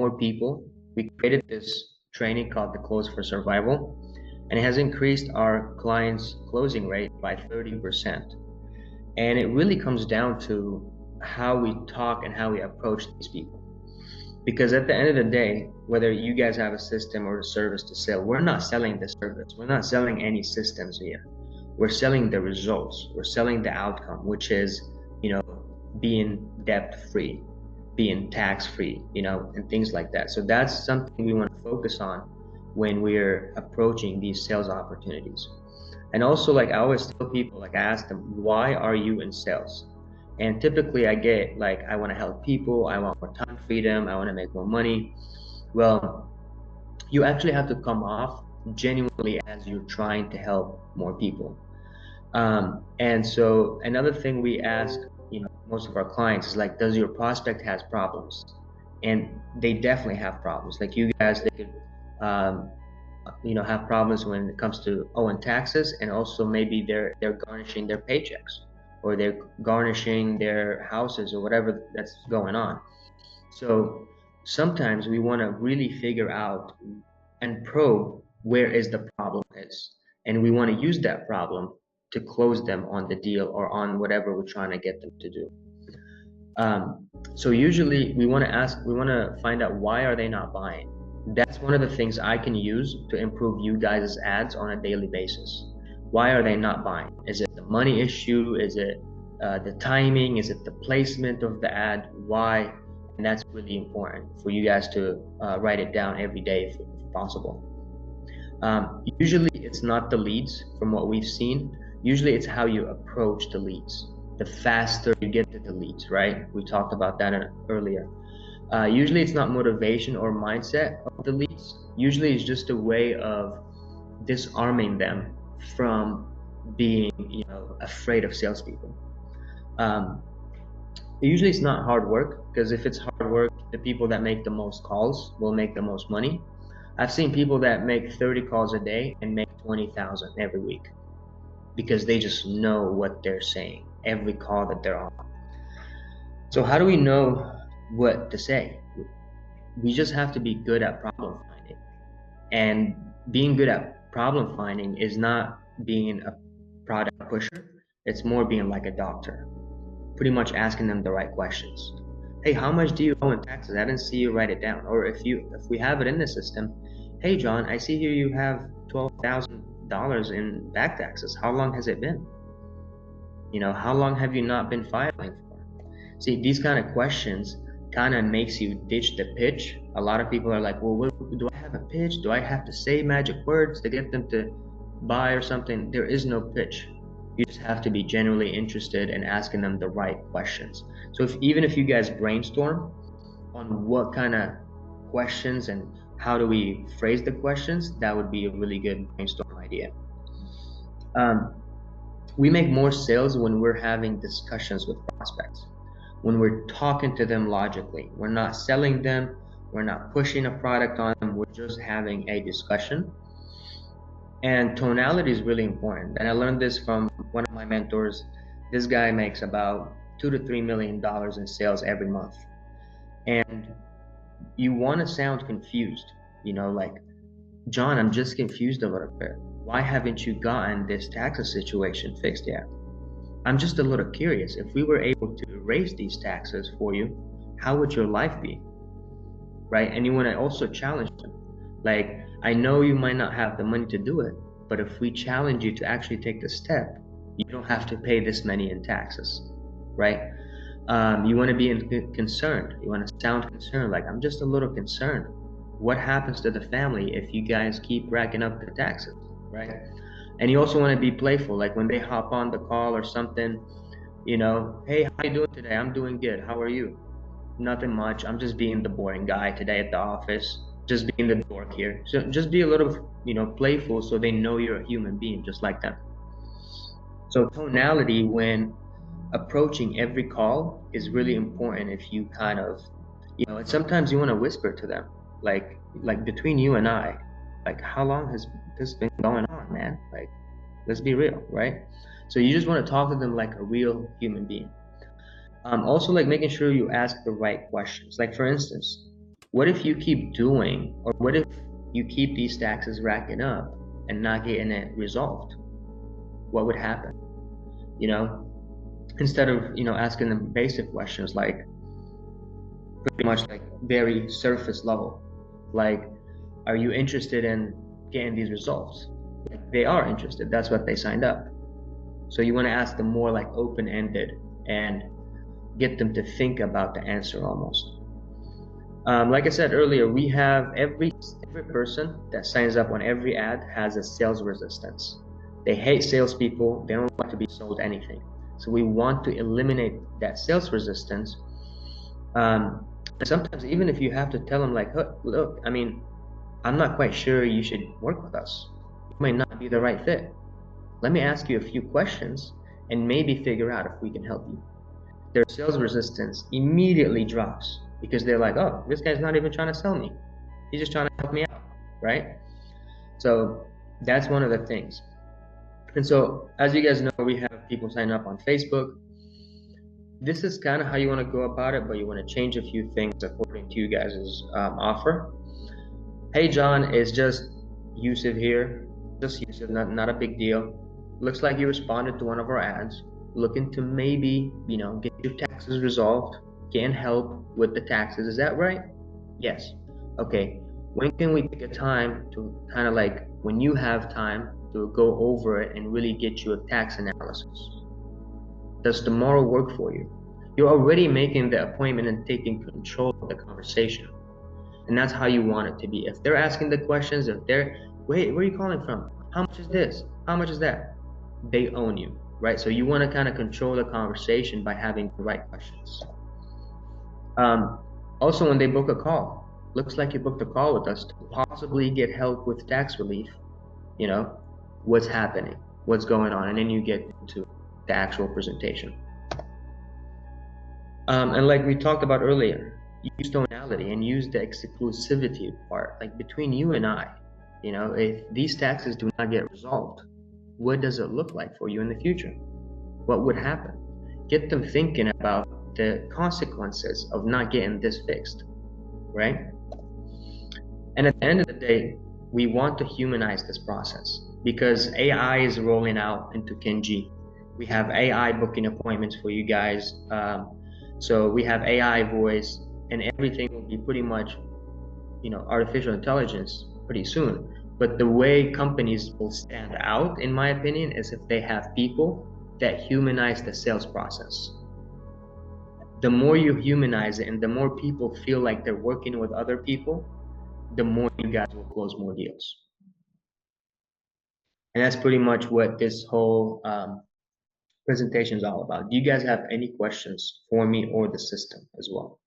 more people. We created this training called the Close for Survival, and it has increased our clients' closing rate by 30%. And it really comes down to how we talk and how we approach these people. Because at the end of the day, whether you guys have a system or a service to sell, we're not selling the service. We're not selling any systems here. We're selling the results. We're selling the outcome, which is, being debt-free, being tax-free, and things like that. So that's something we want to focus on when we're approaching these sales opportunities. And also, like I always tell people, like I ask them, why are you in sales? And typically I get like, I want to help people, I want more time freedom, I want to make more money. Well, you actually have to come off genuinely as you're trying to help more people. And so another thing we ask, most of our clients is like, does your prospect has problems? And they definitely have problems. Like you guys, they could, have problems when it comes to owing taxes, and also maybe they're garnishing their paychecks, or they're garnishing their houses, or whatever that's going on. So sometimes we want to really figure out and probe where is the problem is, and we want to use that problem to close them on the deal or on whatever we're trying to get them to do. So usually we want to find out, why are they not buying? That's one of the things I can use to improve you guys' ads on a daily basis. Why are they not buying? Is it the money issue? Is it the timing? Is it the placement of the ad? Why? And that's really important for you guys to write it down every day if possible. Usually it's not the leads from what we've seen. Usually it's how you approach the leads. The faster you get to the leads, right? We talked about that earlier. Usually it's not motivation or mindset of the leads. Usually it's just a way of disarming them from being, afraid of salespeople. Usually it's not hard work, because if it's hard work, the people that make the most calls will make the most money. I've seen people that make 30 calls a day and make 20,000 every week, because they just know what they're saying every call that they're on. So how do we know what to say? We just have to be good at problem finding. And being good at problem finding is not being a product pusher. It's more being like a doctor, pretty much asking them the right questions. Hey, how much do you owe in taxes? I didn't see you write it down. Or if we have it in the system, hey John, I see here you have $12,000 in back taxes. How long has it been? How long have you not been filing for? See, these kind of questions kind of makes you ditch the pitch. A lot of people are like, well, do I have a pitch? Do I have to say magic words to get them to buy or something? There is no pitch. You just have to be genuinely interested in asking them the right questions. So even if you guys brainstorm on what kind of questions and how do we phrase the questions, that would be a really good brainstorm idea. We make more sales when we're having discussions with prospects, when we're talking to them logically. We're not selling them, we're not pushing a product on them, we're just having a discussion. And tonality is really important. And I learned this from one of my mentors. This guy makes about $2 to $3 million in sales every month. And you want to sound confused, like, John, I'm just confused a little bit. Why haven't you gotten this taxes situation fixed yet? I'm just a little curious. If we were able to erase these taxes for you, how would your life be? Right? And you want to also challenge them. Like, I know you might not have the money to do it, but if we challenge you to actually take the step, you don't have to pay this many in taxes, right? You want to be concerned. You want to sound concerned. Like, I'm just a little concerned. What happens to the family if you guys keep racking up the taxes, right? And you also want to be playful. Like when they hop on the call or something, hey, how you doing today? I'm doing good. How are you? Nothing much. I'm just being the boring guy today at the office, just being the dork here. So just be a little, playful, so they know you're a human being just like them. So tonality when approaching every call is really important. If you kind of, and sometimes you want to whisper to them, like between you and I, like, how long has this been going on, man? Like, let's be real, right? So you just want to talk to them like a real human being. Also, like making sure you ask the right questions. Like, for instance, What if you keep doing, or what if you keep these taxes racking up and not getting it resolved? What would happen? You know, instead of, asking them basic questions like pretty much like very surface level, like, are you interested in getting these results? Like, they are interested. That's what they signed up. So you want to ask them more like open-ended and get them to think about the answer almost. Like I said earlier, we have every person that signs up on every ad has a sales resistance. They hate salespeople. They don't like to be sold anything. So we want to eliminate that sales resistance. Sometimes even if you have to tell them like, look, I mean, I'm not quite sure you should work with us. You might not be the right fit. Let me ask you a few questions and maybe figure out if we can help you. Their sales resistance immediately drops because they're like, oh, this guy's not even trying to sell me. He's just trying to help me out, right? So that's one of the things. And so, as you guys know, we have people sign up on Facebook. This is kind of how you want to go about it, but you want to change a few things according to you guys' offer. Hey, John, it's just Yusuf here. Just Yusuf, not a big deal. Looks like you responded to one of our ads, looking to maybe, get your taxes resolved, getting help with the taxes. Is that right? Yes. Okay. When can we pick a time to kind of like, when you have time to go over it and really get you a tax analysis? Does tomorrow work for you? You're already making the appointment and taking control of the conversation. And that's how you want it to be. If they're asking the questions, if they're, wait, where are you calling from? How much is this? How much is that? They own you, right? So you want to kind of control the conversation by having the right questions. Also, when they book a call, looks like you booked a call with us to possibly get help with tax relief. What's happening, what's going on, and then you get into the actual presentation. And like we talked about earlier, use tonality and use the exclusivity part, like between you and I. If these taxes do not get resolved, what does it look like for you in the future? What would happen? Get them thinking about the consequences of not getting this fixed, right? And at the end of the day, we want to humanize this process because AI is rolling out into Kenji. We have AI booking appointments for you guys. So we have AI voice, and everything will be pretty much, artificial intelligence pretty soon. But the way companies will stand out, in my opinion, is if they have people that humanize the sales process. The more you humanize it and the more people feel like they're working with other people, the more you guys will close more deals. And that's pretty much what this whole presentation is all about. Do you guys have any questions for me or the system as well?